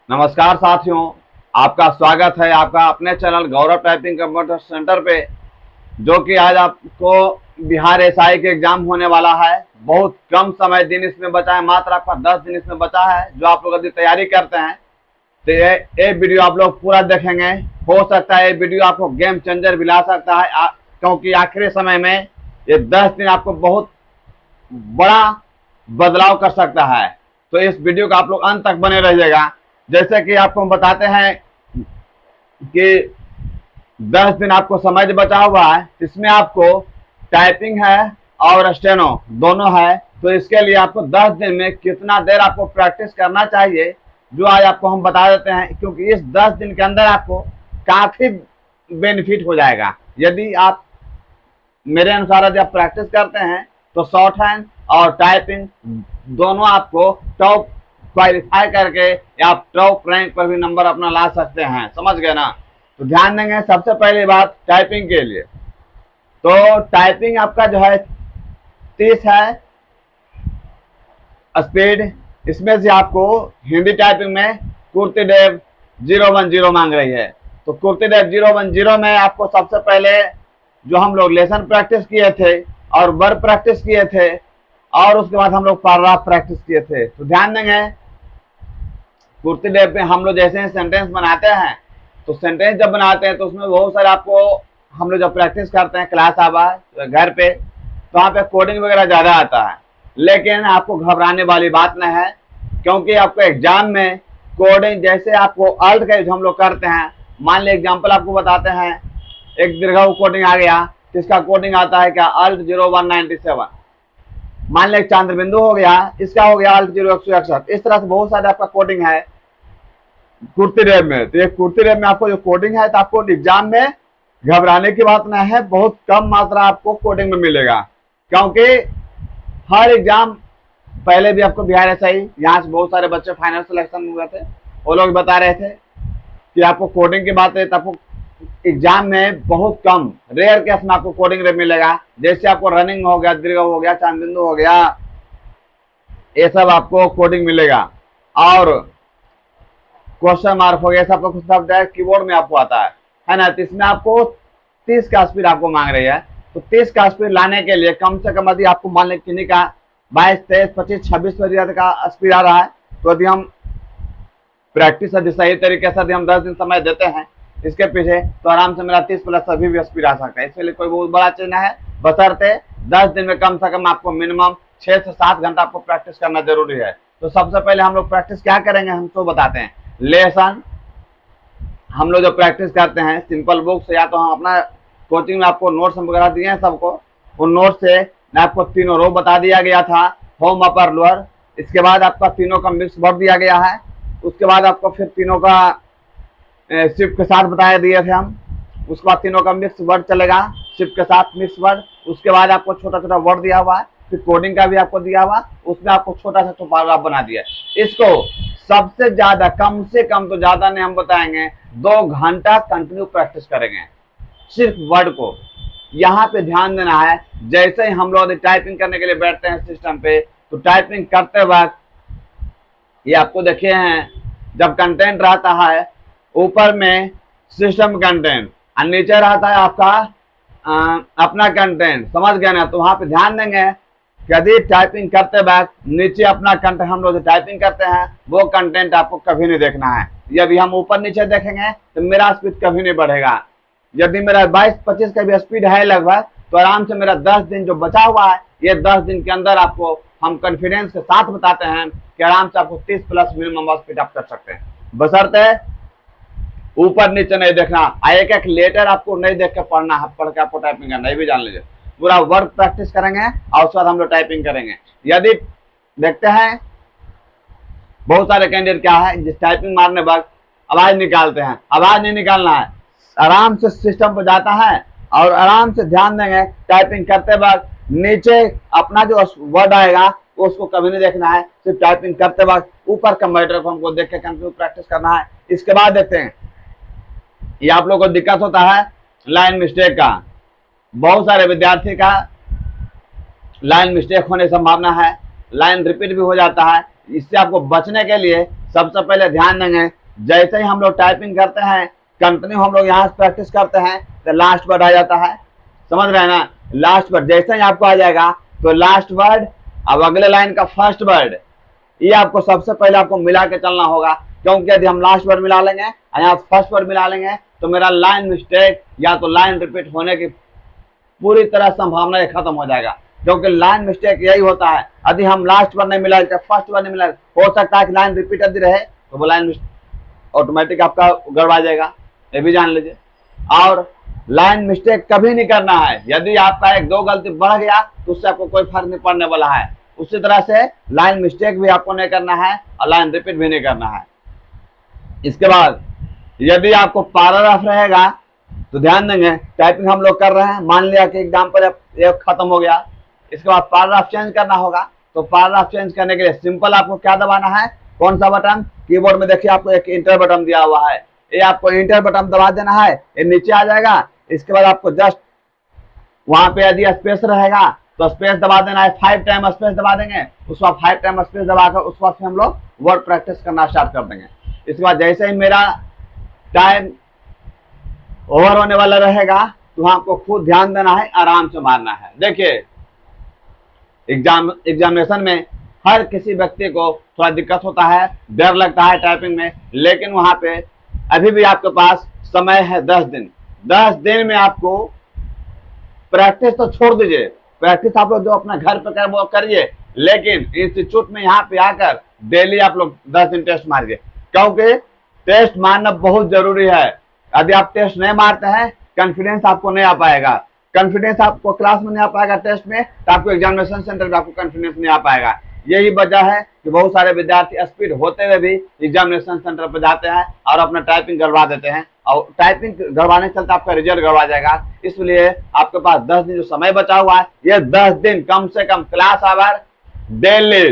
नमस्कार साथियों, आपका स्वागत है आपका अपने चैनल गौरव टाइपिंग कंप्यूटर सेंटर पे। जो कि आज आपको बिहार एसआई के एग्जाम होने वाला है। बहुत कम समय दिन इसमें बचा है, मात्र आपका 10 दिन इसमें बचा है। जो आप लोग यदि तैयारी करते हैं तो ये वीडियो आप लोग पूरा देखेंगे। हो सकता है ये वीडियो आपको गेम चेंजर भी ला सकता है, क्योंकि आखिरी समय में ये 10 दिन आपको बहुत बड़ा बदलाव कर सकता है। तो इस वीडियो का आप लोग अंत तक बने रहिएगा। जैसे कि आपको हम बताते हैं कि 10 दिन आपको समय बचा हुआ है, इसमें आपको टाइपिंग है और स्टेनो दोनों है। तो इसके लिए आपको 10 दिन में कितना देर आपको प्रैक्टिस करना चाहिए, जो आज आपको हम बता देते हैं। क्योंकि इस 10 दिन के अंदर आपको काफी बेनिफिट हो जाएगा। यदि आप मेरे अनुसार यदि आप प्रैक्टिस करते हैं तो शॉर्ट हैंड और टाइपिंग दोनों आपको टॉप क्वालिफाई करके आप टॉप रैंक पर भी नंबर अपना ला सकते हैं। समझ गए ना? तो ध्यान देंगे। सबसे पहली बात टाइपिंग के लिए, तो टाइपिंग आपका जो है 30 है स्पीड। इसमें से आपको हिंदी टाइपिंग में कुर्तीदेव 010 मांग रही है। तो कुर्तीदेव 010 में आपको सबसे पहले जो हम लोग लेसन प्रैक्टिस किए थे और वर्ब प्रैक्टिस किए थे और उसके बाद हम लोग पैराग्राफ प्रैक्टिस किए थे। तो ध्यान देंगे, कुर्तीदेव पे हम लोग जैसे सेंटेंस बनाते हैं, तो सेंटेंस जब बनाते हैं तो उसमें बहुत सारे आपको हम लोग जब प्रैक्टिस करते हैं क्लास आवा घर पे, तो वहाँ पे कोडिंग वगैरह ज़्यादा आता है। लेकिन आपको घबराने वाली बात नहीं है, क्योंकि आपको एग्जाम में कोडिंग जैसे आपको अल्ट का यूज हम लोग करते हैं। मान ली एग्जाम्पल आपको बताते हैं, एक दीर्घ कोडिंग आ गया, तो इसका कोडिंग आता है क्या, अल्ट 0197। मान लें चंद्र बिंदु हो गया, इसका हो गया अल्ट 0161। इस तरह से बहुत सारे आपका कोडिंग है कुर्तीदेव में। तो ये कुर्तीदेव में आपको जो कोडिंग है, तो आपको एग्जाम में घबराने की बात नहीं है। बहुत कम मात्रा आपको कोडिंग में मिलेगा, क्योंकि हर एग्जाम पहले भी आपको बिहार एसआई यहाँ से बहुत सारे बच्चे फाइनल सिलेक्शन हुए थे, वो लोग बता रहे थे कि आपको कोडिंग की बात है तो आपको एग्जाम में बहुत कम रेयर केस में आपको कोडिंग मिलेगा। जैसे आपको रनिंग हो गया, दीर्घ हो गया, चांद बिंदु हो गया, ये सब आपको कोडिंग मिलेगा। और क्वेश्चन मार्क हो गया, सब कुछ शब्द है कीबोर्ड में आपको आता है ना। तो इसमें आपको 30 का स्पीड आपको मांग रही है। तो 30 का स्पीड लाने के लिए कम से कम यदि आपको मान लें किन्हीं का 22, 23, 25, 26 का स्पीड आ रहा है, तो यदि हम प्रैक्टिस यदि सही तरीके से यदि हम 10 दिन समय देते हैं इसके पीछे, तो आराम से मेरा 30 प्लस अभी भी स्पीड आ सकता है। इसके लिए कोई बहुत बड़ा चीज है, बशर्ते 10 दिन में कम से कम आपको मिनिमम 6 से 7 घंटा आपको प्रैक्टिस करना जरूरी है। तो सबसे पहले हम लोग प्रैक्टिस क्या करेंगे, हम तो बताते हैं। लेसन हम लोग जो प्रैक्टिस करते हैं सिंपल बुक से, या तो हम अपना कोचिंग में आपको नोट्स वगैरह दिए हैं सबको, उन नोट से मैं आपको तीनों रो बता दिया गया था, होम अपर लोअर। इसके बाद आपका तीनों का मिक्स वर्ड दिया गया है। उसके बाद आपको फिर तीनों का शिफ्ट के साथ बताया दिए थे हम। उसके बाद तीनों का मिक्स वर्ड चलेगा शिफ्ट के साथ मिक्स वर्ड। उसके बाद आपको छोटा छोटा वर्ड दिया हुआ है, फिर कोडिंग का भी आपको दिया हुआ, उसमें आपको छोटा सा तो पैराग्राफ बना दिया। इसको सबसे ज्यादा, कम से कम तो ज्यादा नहीं हम बताएंगे, 2 घंटा कंटिन्यू प्रैक्टिस करेंगे सिर्फ वर्ड को। यहाँ पे ध्यान देना है, जैसे ही हम लोग टाइपिंग करने के लिए बैठते हैं सिस्टम पे, तो टाइपिंग करते वक्त ये आपको देखे हैं, जब कंटेंट रहता है ऊपर में सिस्टम कंटेंट और नीचे रहता है आपका अपना कंटेंट। समझ गए ना? तो वहां पे ध्यान देंगे, यदि टाइपिंग करते वक्त नीचे अपना कंटेंट हम लोग जो टाइपिंग करते हैं वो कंटेंट आपको कभी नहीं देखना है। यदि हम ऊपर नीचे देखेंगे तो मेरा स्पीड कभी नहीं बढ़ेगा। यदि मेरा 22-25 का भी स्पीड है लगभग, तो आराम से मेरा 10 दिन जो बचा हुआ है, ये 10 दिन के अंदर आपको हम कॉन्फिडेंस के साथ बताते हैं कि आराम से आपको 30 प्लस मिनिमम स्पीड आप कर सकते हैं, बशर्ते ऊपर नीचे नहीं देखना। एक एक लेटर आपको नहीं देख के पढ़ना है, पढ़ के आपको टाइपिंग करना, ये भी जान लीजिए। पूरा वर्क प्रैक्टिस करेंगे और उसके बाद हम लोग टाइपिंग करेंगे। यदि देखते हैं बहुत सारे कैंडिडेट क्या है, जिस टाइपिंग मारने वक्त आवाज निकालते हैं, आवाज नहीं निकालना है। आराम से सिस्टम पर जाता है और आराम से ध्यान देंगे, टाइपिंग करते वक्त नीचे अपना जो वर्ड आएगा उसको कभी नहीं देखना है। सिर्फ टाइपिंग करते वक्त ऊपर का मैटर को हमको देख के कंटिन्यू प्रैक्टिस करना है। इसके बाद देखते हैं, ये आप लोग को दिक्कत होता है लाइन मिस्टेक का। बहुत सारे विद्यार्थी का लाइन मिस्टेक होने की संभावना है, लाइन रिपीट भी हो जाता है। इससे आपको बचने के लिए सबसे पहले ध्यान देंगे, जैसे ही हम लोग टाइपिंग करते हैं कंटिन्यू हम लोग यहाँ से प्रैक्टिस करते हैं तो लास्ट वर्ड आ जाता है, समझ रहे हैं ना। लास्ट वर्ड जैसे ही आपको आ जाएगा तो लास्ट वर्ड, अब अगले लाइन का फर्स्ट वर्ड, ये आपको सबसे पहले आपको मिला के चलना होगा, क्योंकि यदि हम लास्ट वर्ड मिला लेंगे और यहाँ फर्स्ट वर्ड मिला लेंगे तो मेरा लाइन मिस्टेक या तो लाइन रिपीट होने की पूरी तरह संभावना खत्म हो जाएगा, क्योंकि लाइन मिस्टेक यही होता है, यदि हम लास्ट वर्ड नहीं मिला फर्स्ट वर्ड नहीं मिला, हो सकता है कि लाइन रिपीट यदि रहे तो वो लाइन ऑटोमेटिक आपका गड़बड़ा जाएगा, ये भी जान लीजिए। और लाइन मिस्टेक कभी नहीं करना है, यदि आपका एक दो गलती बढ़ गया तो उससे आपको कोई फर्क नहीं पड़ने वाला है। उसी तरह से लाइन मिस्टेक भी आपको नहीं करना है और लाइन रिपीट भी नहीं करना है। इसके बाद यदि आपको पैराग्राफ रहेगा तो ध्यान देंगे, टाइपिंग हम लोग कर रहे हैं, मान लिया कि एग्जाम्पल एक खत्म हो गया, इसके बाद पैराग्राफ चेंज करना होगा, तो पैराग्राफ चेंज करने के लिए सिंपल आपको क्या दबाना है, कौन सा बटन, कीबोर्ड में देखिए आपको एक इंटर बटन दिया हुआ है, ये आपको इंटर बटन दबा देना है, ये नीचे आ जाएगा। इसके बाद आपको जस्ट वहां पे यदि स्पेस रहेगा तो स्पेस दबा देना है, 5 टाइम स्पेस दबा देंगे, उस बाद 5 टाइम स्पेस दबाकर उस बाद हम लोग वर्ड प्रैक्टिस करना स्टार्ट कर देंगे। इसके बाद जैसे ही मेरा टाइम ओवर होने वाला रहेगा तो आपको खुद ध्यान देना है, आराम से मारना है। देखिए एग्जामिनेशन में हर किसी व्यक्ति को थोड़ा दिक्कत होता है, डर लगता है टाइपिंग में, लेकिन वहां पे अभी भी आपके पास समय है 10 दिन। 10 दिन में आपको प्रैक्टिस तो छोड़ दीजिए, प्रैक्टिस आप लोग जो अपना घर पे कर वो करिए, लेकिन इंस्टीट्यूट में यहाँ पे आकर डेली आप लोग 10 दिन टेस्ट मारिए, क्योंकि टेस्ट मारना बहुत जरूरी है। यदि आप टेस्ट नहीं मारते हैं कॉन्फिडेंस आपको नहीं आ पाएगा, कॉन्फिडेंस आपको क्लास में नहीं आ पाएगा, टेस्ट में तो आपको एग्जामिनेशन सेंटर में आपको कॉन्फिडेंस नहीं आ पाएगा। यही वजह है कि बहुत सारे विद्यार्थी स्पीड होते हुए भी एग्जामिनेशन सेंटर पर जाते हैं और अपना टाइपिंग गड़बा देते हैं, और टाइपिंग गड़बाने चलते आपका रिजल्ट गड़बा जाएगा। इसलिए आपके पास 10 दिन जो समय बचा हुआ है, ये 10 दिन कम से कम क्लास आवर डेली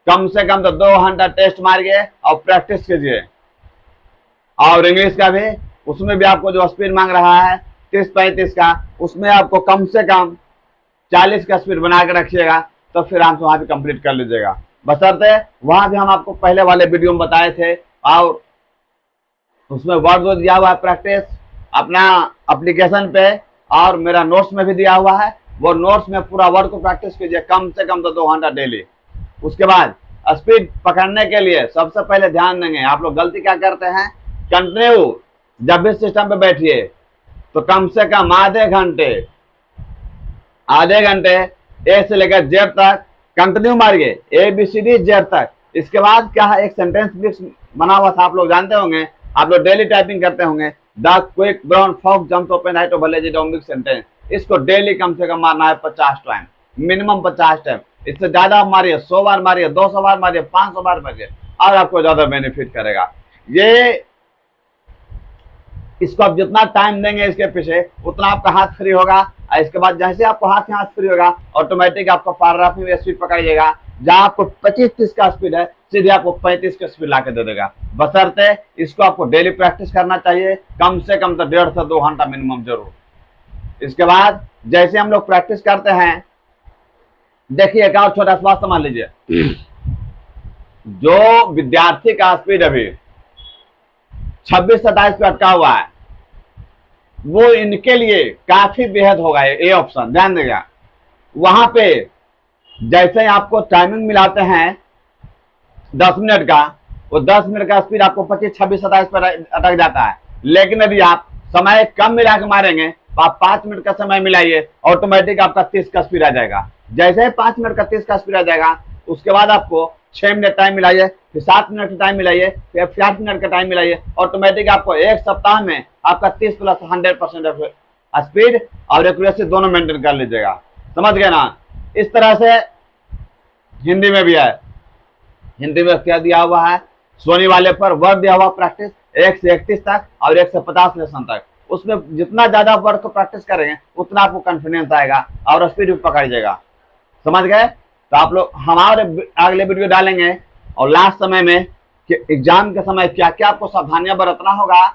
कम से कम तो 2 घंटा टेस्ट मारिए और प्रैक्टिस कीजिए। और इंग्लिश का भी, उसमें भी आपको जो स्पीड मांग रहा है 30-35 का, उसमें आपको कम से कम 40 का स्पीड बना के रखिएगा, तो फिर आप वहां भी कंप्लीट कर लीजिएगा। बशर्ते वहां भी हम आपको पहले वाले वीडियो में बताए थे, और उसमें वर्ड जो दिया हुआ है प्रैक्टिस अपना एप्लीकेशन पे और मेरा नोट्स में भी दिया हुआ है, वो नोट्स में पूरा वर्ड को प्रैक्टिस कीजिए कम से कम तो 2 घंटा डेली। उसके बाद स्पीड पकड़ने के लिए सबसे पहले ध्यान देंगे, आप लोग गलती क्या करते हैं, कंटिन्यू जब भी सिस्टम पे बैठिए तो कम से कम आधे घंटे ए से लेकर जेड तक कंटिन्यू मारिए, ABCD जेड तक। इसके बाद क्या है, एक सेंटेंस ब्रिक्स बना हुआ था, आप लोग जानते होंगे, आप लोग डेली टाइपिंग करते होंगे, the quick brown fox jumps open height of village Dominic sentence. इसको डेली कम से कम मारना है 50 टाइम, मिनिमम 50 टाइम। इससे ज्यादा मारिए, 100 बार मारिए, 200 बार मारिए, 500 बार मारिए, और आपको ज्यादा बेनिफिट करेगा। ये इसको आप जितना टाइम देंगे इसके पीछे उतना आपका हाथ फ्री होगा, और इसके बाद जैसे आपको हाथ फ्री होगा ऑटोमेटिक आपका पैराग्राफ में स्पीड पकड़िएगा, जहां आपको 25-30 का स्पीड है सीधे आपको 35 का स्पीड ला के दे देगा। बशर्ते इसको आपको डेली प्रैक्टिस करना चाहिए, कम से कम तो 1.5 से 2 घंटा मिनिमम जरूर। इसके बाद जैसे हम लोग प्रैक्टिस करते हैं, देखिए एक और छोटा सा बात समझ लीजिए, जो विद्यार्थी का स्पीड अभी 26-27 पे अटका हुआ है, वो इनके लिए काफी बेहद होगा ये ऑप्शन, ध्यान देगा। वहां पे जैसे आपको टाइमिंग मिलाते हैं 10 मिनट का, वो 10 मिनट का स्पीड आपको 25-26-27 पर अटक जाता है, लेकिन यदि आप समय कम मिला के मारेंगे तो आप 5 मिनट का समय मिलाइए, ऑटोमेटिक आपका 30 का स्पीड आ जाएगा। जैसे ही 5 मिनट का 30 का स्पीड आ जाएगा, उसके बाद आपको 6 मिनट टाइम मिलाइए, फिर 7 मिनट का टाइम मिलाइए, फिर 8 मिनट का टाइम मिलाइए, ऑटोमेटिक आपको एक सप्ताह में आपका 30 प्लस 100% स्पीड और एक्यूरेसी दोनों मेंटेन कर लीजिएगा। समझ गए ना। इस तरह से हिंदी में भी है, हिंदी में क्या दिया हुआ है, सोनी वाले पर वर्ड दिया हुआ प्रैक्टिस 1 से 31 तक और 1 से 50 लेसन तक। उसमें जितना ज्यादा वर्ड को प्रैक्टिस करेंगे उतना आपको कॉन्फिडेंस आएगा और स्पीड भी पकड़िएगा। समझ गए। तो आप लोग हमारे अगले वीडियो डालेंगे, और लास्ट समय में कि एग्जाम के समय क्या क्या आपको सावधानियां बरतना होगा,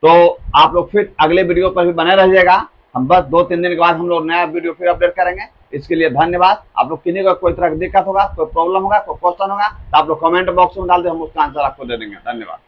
तो आप लोग फिर अगले वीडियो पर भी बने रहिएगा। हम बस 2-3 दिन के बाद हम लोग नया वीडियो फिर अपडेट करेंगे। इसके लिए धन्यवाद। आप लोग किन्हीं को कोई तरह की दिक्कत होगा, कोई प्रॉब्लम होगा, कोई क्वेश्चन होगा तो आप लोग कमेंट बॉक्स में डाल दे, हम उसका आंसर आपको दे देंगे। धन्यवाद।